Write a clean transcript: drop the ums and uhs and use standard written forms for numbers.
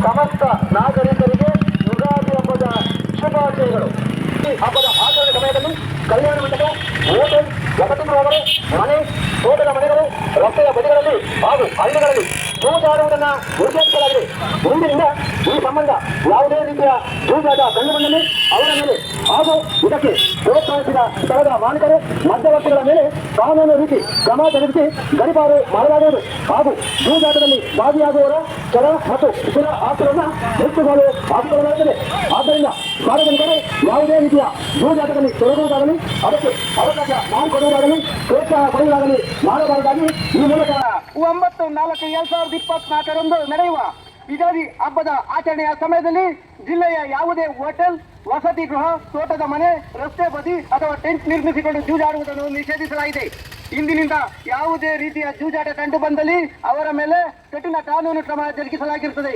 ಸಮಸ್ತ ನಾಗರಿಕರಿಗೆ ಯುಗಾದಿ ಹಬ್ಬದ ಶುಭಾಶಯಗಳು. ಈ ಹಬ್ಬದ ಆಚರಣೆ ಸಮಯದಲ್ಲಿ ಕಲ್ಯಾಣ ಮಂಟಪ, ಹೋಟೆಲ್, ವಸತಿ ಗೃಹಗಳು, ಮನೆ, ತೋಟದ ಮನೆಗಳು, ರಸ್ತೆಯ ಬದಿಗಳಲ್ಲಿ ಹಾಗೂ ಹಳ್ಳಿಗಳಲ್ಲಿ ಜೂಜಾಡುವುದನ್ನು ನಿಷೇಧಿಸಲಾಗಿದೆ. ಮುಂದಿನಿಂದ ಈ ಸಂಬಂಧ ಯಾವುದೇ ರೀತಿಯ ಜೂಜಾಟ ಕಂಡುಬಂದಲ್ಲಿ ಅವರ ಮೇಲೆ ಹಾಗೂ ಇದಕ್ಕೆ ಪ್ರೋತ್ಸಾಹಿಸಿದ ಸ್ಥಳದ ಮಾಲೀಕರು ಮಧ್ಯವರ್ತಿಗಳ ಮೇಲೆ ಕಾನೂನು ರೀತಿ ಕ್ರಮ ಜರುಗಿಸಿ ಗಡಿಪಾರು ಮಾಡಲಾಗುವುದು ಹಾಗೂ ಜೂಜಾಟದಲ್ಲಿ ಭಾಗಿಯಾಗುವವರ ಚರ ಮತ್ತು ಇತರ ಆಸ್ತಿಗಳನ್ನು ಹೆಚ್ಚುಗಳು ಹಾಕಿಕೊಳ್ಳಲಾಗುತ್ತದೆ. ಆದ್ದರಿಂದ ಸಾರ್ವಜನಿಕರು ಯಾವುದೇ ರೀತಿಯ ಜೂಜಾಟದಲ್ಲಿ ತೊಡಗುವುದಾಗಲಿ, ಅದಕ್ಕೆ ಅವಕಾಶ ಮಾಡಿಕೊಡುವುದಾಗಲಿ, ಪ್ರೋತ್ಸಾಹ ಪಡೆಯುವುದಾಗಲಿ ಮಾಡಬಾರದಾಗಿ ಈ ಮೂಲಕ 9/4/2024 ನಡೆಯುವ ಯುಗಾದಿ ಹಬ್ಬದ ಆಚರಣೆಯ ಸಮಯದಲ್ಲಿ ಜಿಲ್ಲೆಯ ಯಾವುದೇ ಹೋಟೆಲ್, ವಸತಿ ಗೃಹ, ತೋಟದ ಮನೆ, ರಸ್ತೆ ಬದಿ ಅಥವಾ ಟೆಂಟ್ ನಿರ್ಮಿಸಿಕೊಂಡು ಜೂಜಾಡುವುದನ್ನು ನಿಷೇಧಿಸಲಾಗಿದೆ. ಇಂದಿನಿಂದ ಯಾವುದೇ ರೀತಿಯ ಜೂಜಾಟ ಕಂಡು ಬಂದಲ್ಲಿ ಅವರ ಮೇಲೆ ಕಠಿಣ ಕಾನೂನು ಕ್ರಮ ಜರುಗಿಸಲಾಗಿರುತ್ತದೆ.